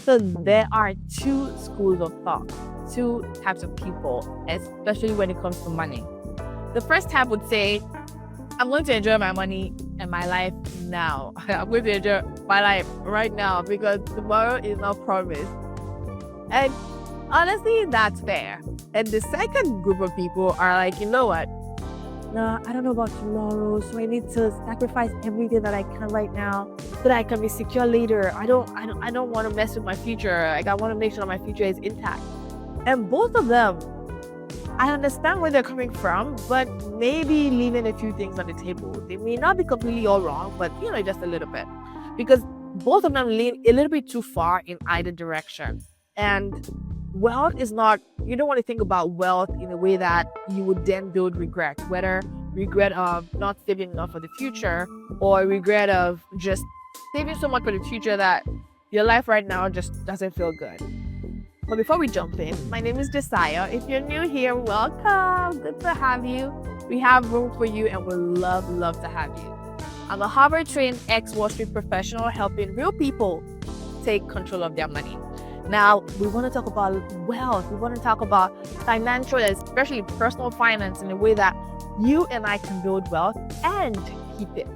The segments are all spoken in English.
So there are two schools of thought, two types of people, especially when it comes to money. The first type would say, I'm going to enjoy my money and my life now. I'm going to enjoy my life right now because tomorrow is not promised. And honestly, that's fair. And the second group of people are like, you know what? No, I don't know about tomorrow, so I need to sacrifice everything that I can right now so that I can be secure later. I don't want to mess with my future. Like I want to make sure my future is intact. And both of them, I understand where they're coming from, but maybe leaving a few things on the table. They may not be completely all wrong, but just a little bit. Because both of them lean a little bit too far in either direction. And wealth is not, you don't want to think about wealth in a way that you would then build regret, whether regret of not saving enough for the future or regret of just saving so much for the future that your life right now just doesn't feel good. But before we jump in, my name is Josiah. If you're new here, welcome. Good to have you. We have room for you and we'll love to have you. I'm a Harvard-trained ex-Wall Street professional helping real people take control of their money. Now, we want to talk about wealth. We want to talk about financial, especially personal finance, in a way that you and I can build wealth and keep it.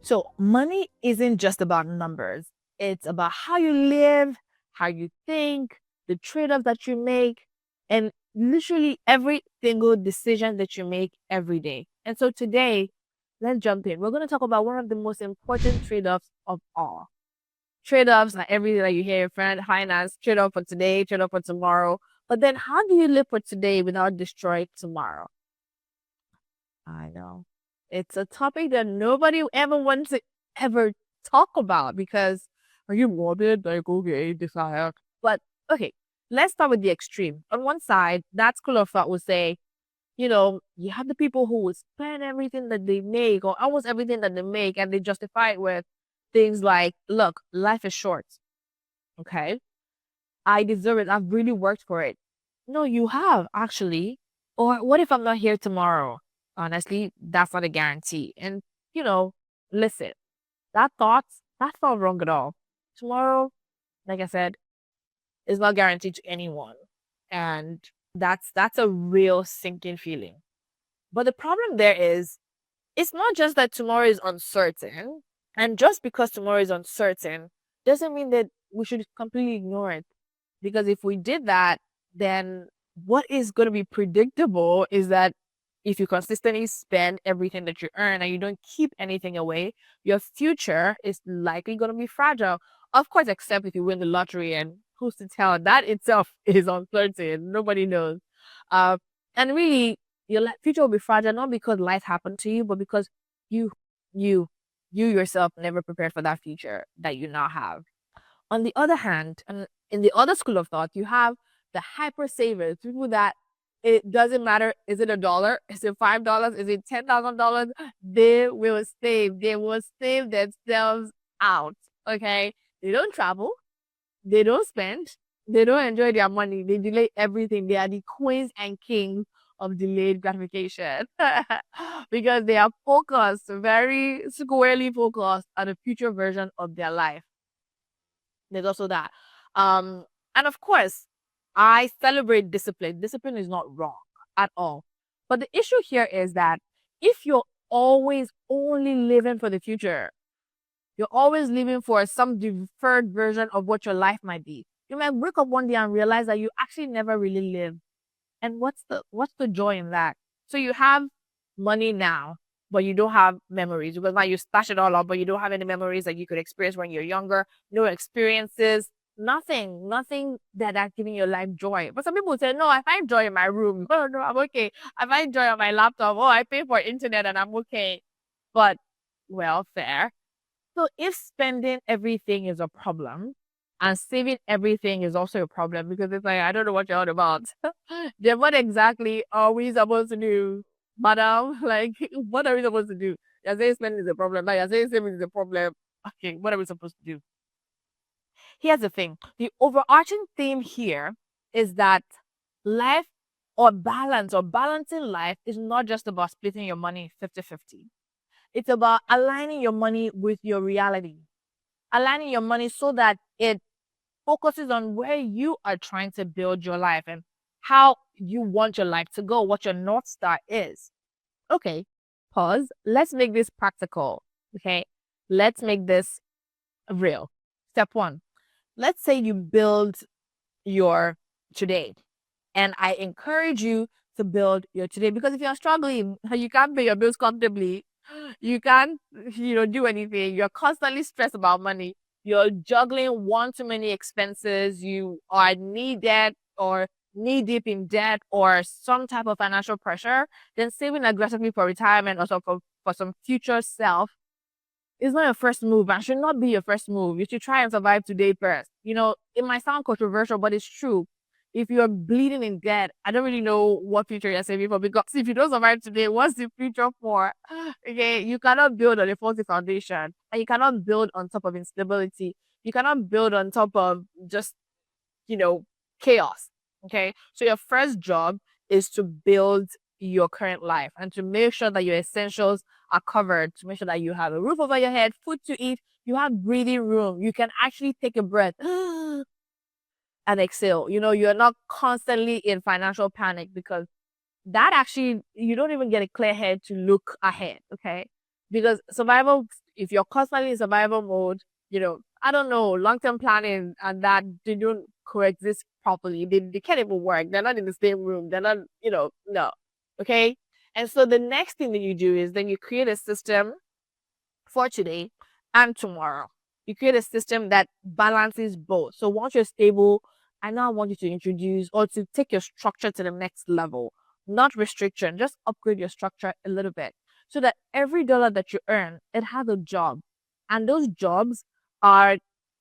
So money isn't just about numbers. It's about how you live, how you think, the trade-offs that you make, and literally every single decision that you make every day. And so today, let's jump in. We're going to talk about one of the most important trade-offs of all. Trade-offs are everything that you hear your friend, finance, trade-off for today, trade-off for tomorrow. But then how do you live for today without destroying tomorrow? I know. It's a topic that nobody ever wants to ever talk about because are you morbid? Like, okay, desire. But okay, let's start with the extreme. On one side, that school of thought would say, you have the people who would spend everything that they make or almost everything that they make and they justify it with things like, look, life is short. Okay. I deserve it. I've really worked for it. No, you have actually. Or what if I'm not here tomorrow? Honestly, that's not a guarantee. And, listen, that's not wrong at all. Tomorrow, like I said, is not guaranteed to anyone. And that's a real sinking feeling. But the problem there is, it's not just that tomorrow is uncertain. And just because tomorrow is uncertain doesn't mean that we should completely ignore it. Because if we did that, then what is going to be predictable is that if you consistently spend everything that you earn and you don't keep anything away, your future is likely going to be fragile. Of course, except if you win the lottery, and who's to tell? That itself is uncertain. Nobody knows. Uh, and really, your future will be fragile not because life happened to you, but because you, you, you yourself never prepared for that future that you now have. On the other hand, and in the other school of thought, you have the hyper savers, people that it doesn't matter, is it $1? Is it $5? Is it $10,000? They will save. They will save themselves out. Okay. They don't travel. They don't spend. They don't enjoy their money. They delay everything. They are the queens and kings of delayed gratification because they are focused, very squarely focused on the future version of their life. There's also that. And of course, I celebrate discipline. Discipline is not wrong at all. But the issue here is that if you're always only living for the future, you're always living for some deferred version of what your life might be. You might wake up one day and realize that you actually never really lived. And what's the joy in that? So you have money now, but you don't have memories. Because now you stash it all up, but you don't have any memories that you could experience when you're younger. No experiences, nothing that's giving your life joy. But some people say, no, I find joy in my room. No, no, I'm okay. I find joy on my laptop. Oh, I pay for internet and I'm okay. But well, fair. So if spending everything is a problem and saving everything is also a problem because it's like, I don't know what you're on about. Then what exactly are we supposed to do, madam? Like, what are we supposed to do? You're saying spending is a problem. Like, you're saying saving is a problem. Okay, what are we supposed to do? Here's the thing. The overarching theme here is that life or balancing life is not just about splitting your money 50-50. It's about aligning your money with your reality. aligning your money so that it focuses on where you are trying to build your life and how you want your life to go, what your North Star is. Okay, pause. Let's make this practical. Okay, let's make this real. Step one, let's say you build your today. And I encourage you to build your today because if you're struggling, you can't pay your bills comfortably. You can't, do anything. You're constantly stressed about money. You're juggling one too many expenses. You are knee debt or knee deep in debt or some type of financial pressure. Then saving aggressively for retirement or for some future self is not your first move and should not be your first move. You should try and survive today first. It might sound controversial, but it's true. If you're bleeding in debt, I don't really know what future you're saving for because if you don't survive today, what's the future for? Okay, you cannot build on a faulty foundation and you cannot build on top of instability. You cannot build on top of just you know, chaos. Okay. So your first job is to build your current life and to make sure that your essentials are covered, to make sure that you have a roof over your head, food to eat, you have breathing room, you can actually take a breath and exhale. You're not constantly in financial panic because that actually you don't even get a clear head to look ahead, okay? Because survival, if you're constantly in survival mode, I don't know, long-term planning and that they don't coexist properly. They can't even work. They're not in the same room. They're not, no. Okay. And so the next thing that you do is then you create a system for today and tomorrow. You create a system that balances both. So once you're stable, I now want you to introduce or to take your structure to the next level, not restriction, just upgrade your structure a little bit so that every dollar that you earn, it has a job. And those jobs are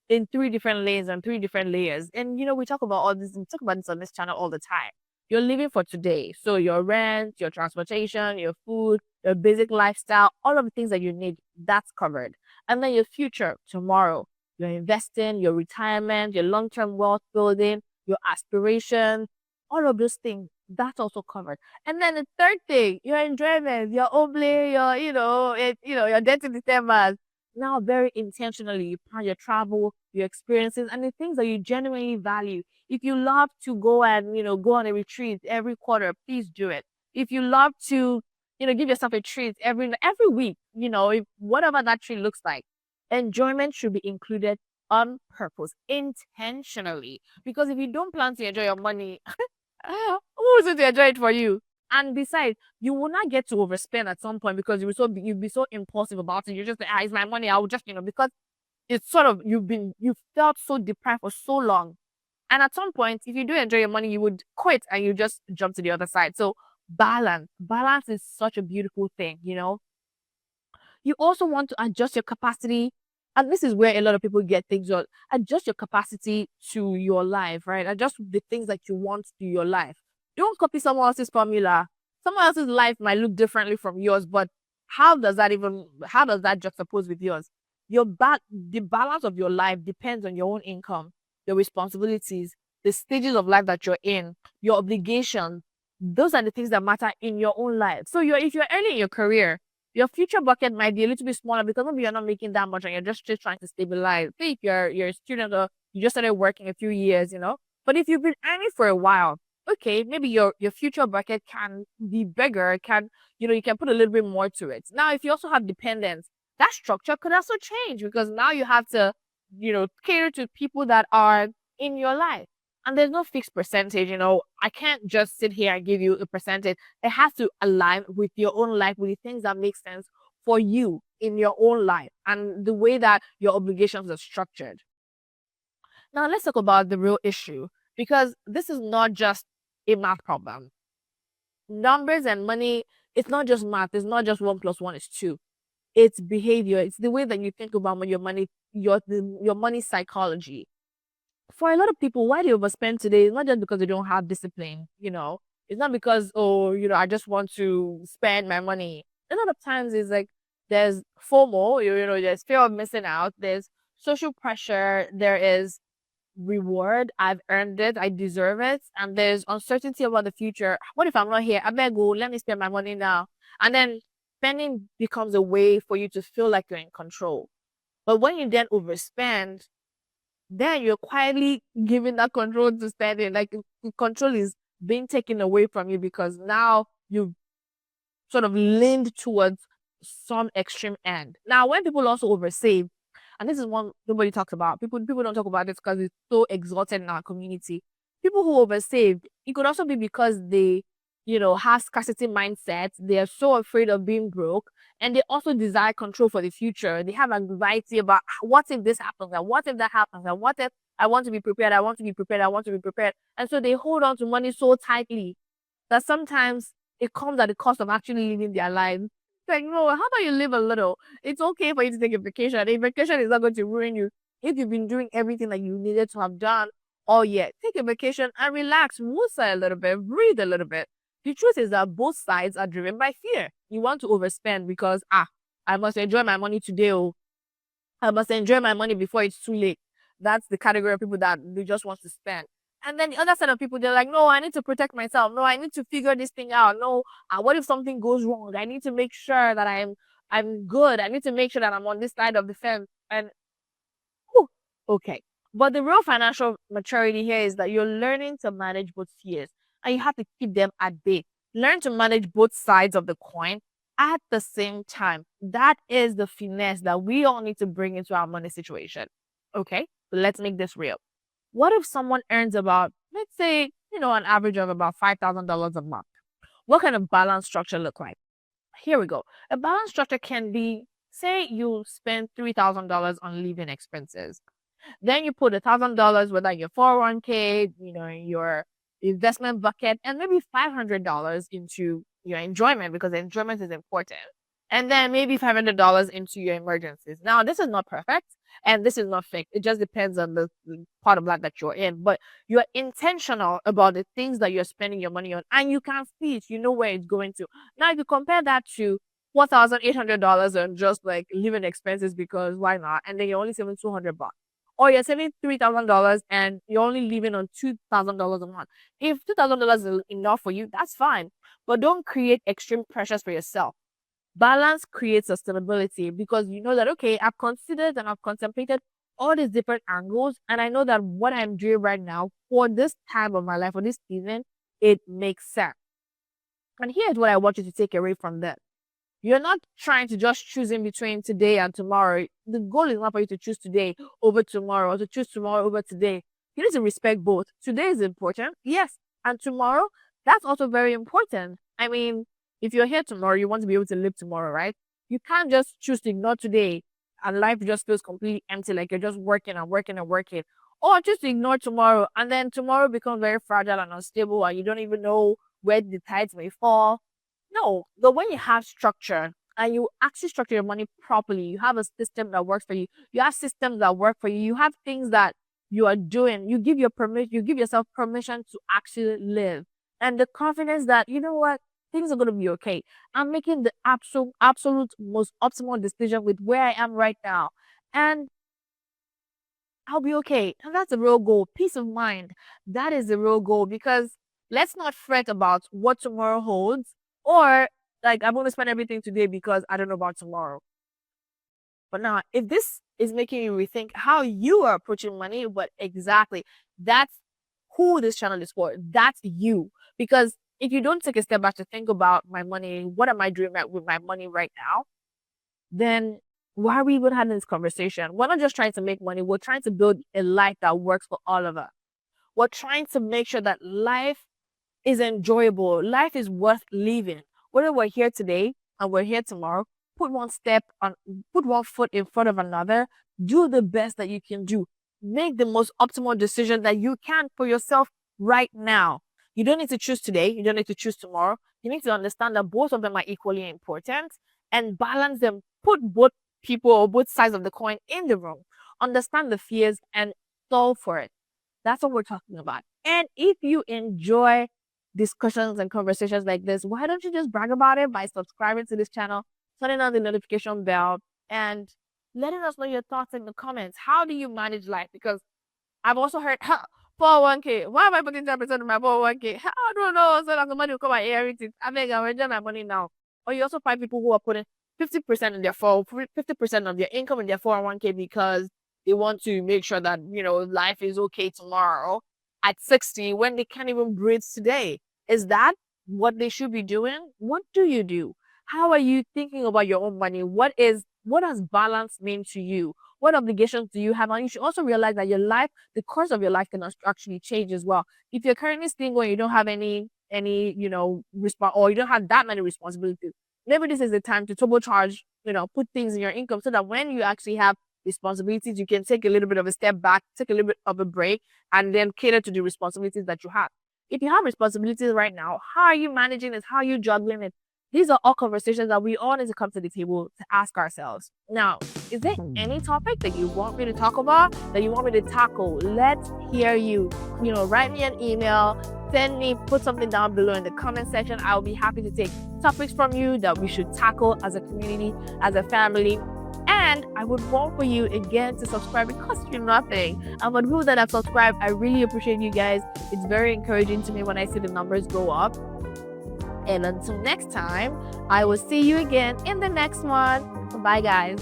in three different lanes and three different layers. And we talk about all this, we talk about this on this channel all the time. You're living for today. So your rent, your transportation, your food, your basic lifestyle, all of the things that you need, that's covered. And then your future, tomorrow, your investing, your retirement, your long-term wealth building, your aspirations, all of those things, that's also covered. And then the third thing, your enjoyment, your oble, your debt in December. Now, very intentionally, you plan your travel, your experiences, and the things that you genuinely value. If you love to go and, go on a retreat every quarter, please do it. If you love to, give yourself a treat every week, if whatever that treat looks like. Enjoyment should be included on purpose, intentionally. Because if you don't plan to enjoy your money, who is going to enjoy it for you? And besides, you will not get to overspend at some point because you'll be so impulsive about it. You just say, it's my money. I will just, because it's sort of you've felt so deprived for so long. And at some point, if you do enjoy your money, you would quit and you just jump to the other side. So balance is such a beautiful thing. You also want to adjust your capacity. And this is where a lot of people get things wrong. Adjust your capacity to your life, right? Adjust the things that you want to your life. Don't copy someone else's formula. Someone else's life might look differently from yours, but how does that juxtapose with yours? The balance of your life depends on your own income, your responsibilities, the stages of life that you're in, your obligations. Those are the things that matter in your own life. So if you're early in your career, your future bucket might be a little bit smaller because maybe you're not making that much and you're just trying to stabilize. Say if you're a student or you just started working a few years. But if you've been earning for a while, okay, maybe your future bucket can be bigger, you can put a little bit more to it. Now, if you also have dependents, that structure could also change because now you have to, cater to people that are in your life. And there's no fixed percentage. I can't just sit here and give you a percentage. It has to align with your own life, with the things that make sense for you in your own life and the way that your obligations are structured. Now, let's talk about the real issue because this is not just a math problem. Numbers and money, it's not just math, it's not just one plus one is two. It's behavior, it's the way that you think about your money, your money psychology. For a lot of people, why they overspend today is not just because they don't have discipline. It's not because, oh, I just want to spend my money. A lot of times it's like there's FOMO, there's fear of missing out, there's social pressure, there is reward. I've earned it, I deserve it, and there's uncertainty about the future. What if I'm not here? I better go, let me spend my money now. And then spending becomes a way for you to feel like you're in control. But when you then overspend, then you're quietly giving that control to spending. Like control is being taken away from you because now you've sort of leaned towards some extreme end. Now, when people also oversave, and this is one nobody talks about, people don't talk about this because it's so exalted in our community. People who oversave, it could also be because they, have scarcity mindsets. They are so afraid of being broke, and they also desire control for the future. They have anxiety about what if this happens, and what if that happens, and what if I want to be prepared, I want to be prepared, I want to be prepared, and so they hold on to money so tightly that sometimes it comes at the cost of actually living their lives. Like, no, how about you live a little? It's okay for you to take a vacation. A vacation is not going to ruin you. If you've been doing everything that you needed to have done all yet, take a vacation and relax, woosah a little bit, breathe a little bit. The truth is that both sides are driven by fear. You want to overspend because, I must enjoy my money today. Oh, I must enjoy my money before it's too late. That's the category of people that they just want to spend. And then the other set of people, they're like, no, I need to protect myself. No, I need to figure this thing out. No, what if something goes wrong? I need to make sure that I'm good. I need to make sure that I'm on this side of the fence. And whew, okay. But the real financial maturity here is that you're learning to manage both fears and you have to keep them at bay. Learn to manage both sides of the coin at the same time. That is the finesse that we all need to bring into our money situation. Okay, so let's make this real. What if someone earns about, let's say, an average of about $5,000 a month? What kind of balance structure look like? Here we go. A balance structure can be, say, you spend $3,000 on living expenses. Then you put $1,000 whether in your 401k, in your investment bucket, and maybe $500 into your enjoyment because enjoyment is important. And then maybe $500 into your emergencies. Now, this is not perfect and this is not fake. It just depends on the part of life that you're in. But you're intentional about the things that you're spending your money on, and you can see it. You know where it's going to. Now, if you compare that to $4,800 on just like living expenses because why not? And then you're only saving $200 or you're saving $3,000 and you're only living on $2,000 a month. If $2,000 is enough for you, that's fine. But don't create extreme pressures for yourself. Balance creates sustainability because you know that, okay, I've considered and I've contemplated all these different angles. And I know that what I'm doing right now for this time of my life, for this season, it makes sense. And here's what I want you to take away from that. You're not trying to just choose in between today and tomorrow. The goal is not for you to choose today over tomorrow or to choose tomorrow over today. You need to respect both. Today is important, yes. And tomorrow, that's also very important. I mean, if you're here tomorrow, you want to be able to live tomorrow, right? You can't just choose to ignore today and life just feels completely empty, like you're just working and working and working. Or just to ignore tomorrow and then tomorrow becomes very fragile and unstable and you don't even know where the tides may fall. No, but when you have structure and you actually structure your money properly, you have a system that works for you. You have systems that work for you. You have things that you are doing. You give yourself permission to actually live. And the confidence that, you know what, things are gonna be okay. I'm making the absolute most optimal decision with where I am right now. And I'll be okay. And that's the real goal. Peace of mind. That is the real goal because let's not fret about what tomorrow holds or like I'm going to spend everything today because I don't know about tomorrow. But now, if this is making you rethink how you are approaching money, but exactly that's who this channel is for. That's you. Because if you don't take a step back to think about my money, what am I doing with my money right now? Then why are we even having this conversation? We're not just trying to make money, we're trying to build a life that works for all of us. We're trying to make sure that life is enjoyable, life is worth living. Whether we're here today and we're here tomorrow, put one step on, put one foot in front of another, do the best that you can do. Make the most optimal decision that you can for yourself right now. You don't need to choose today, you don't need to choose tomorrow. You need to understand that both of them are equally important and balance them. Put both people or both sides of the coin in the room. Understand the fears and solve for it. That's what we're talking about. And if you enjoy discussions and conversations like this, why don't you just brag about it by subscribing to this channel, turning on the notification bell, and letting us know your thoughts in the comments. How do you manage life? Because I've also heard, 401k. Why am I putting 10% of my 401k? I don't know. So that the money will come and everything. I beg, I'll enjoy my money now. Or you also find people who are putting 50% of their 50% of their income in their 401k because they want to make sure that, life is okay tomorrow at 60 when they can't even breathe today. Is that what they should be doing? What do you do? How are you thinking about your own money? What does balance mean to you? What obligations do you have? And you should also realize that your life, the course of your life can actually change as well. If you're currently single and you don't have any, or you don't have that many responsibilities, maybe this is the time to turbocharge, put things in your income so that when you actually have responsibilities, you can take a little bit of a step back, take a little bit of a break, and then cater to the responsibilities that you have. If you have responsibilities right now, how are you managing it? How are you juggling it? These are all conversations that we all need to come to the table to ask ourselves. Now, is there any topic that you want me to talk about, that you want me to tackle? Let's hear you. Write me an email, send me, put something down below in the comment section. I'll be happy to take topics from you that we should tackle as a community, as a family. And I would want for you again to subscribe. It costs you nothing. And for people that have subscribed, I really appreciate you guys. It's very encouraging to me when I see the numbers go up. And until next time, I will see you again in the next one. Bye, guys.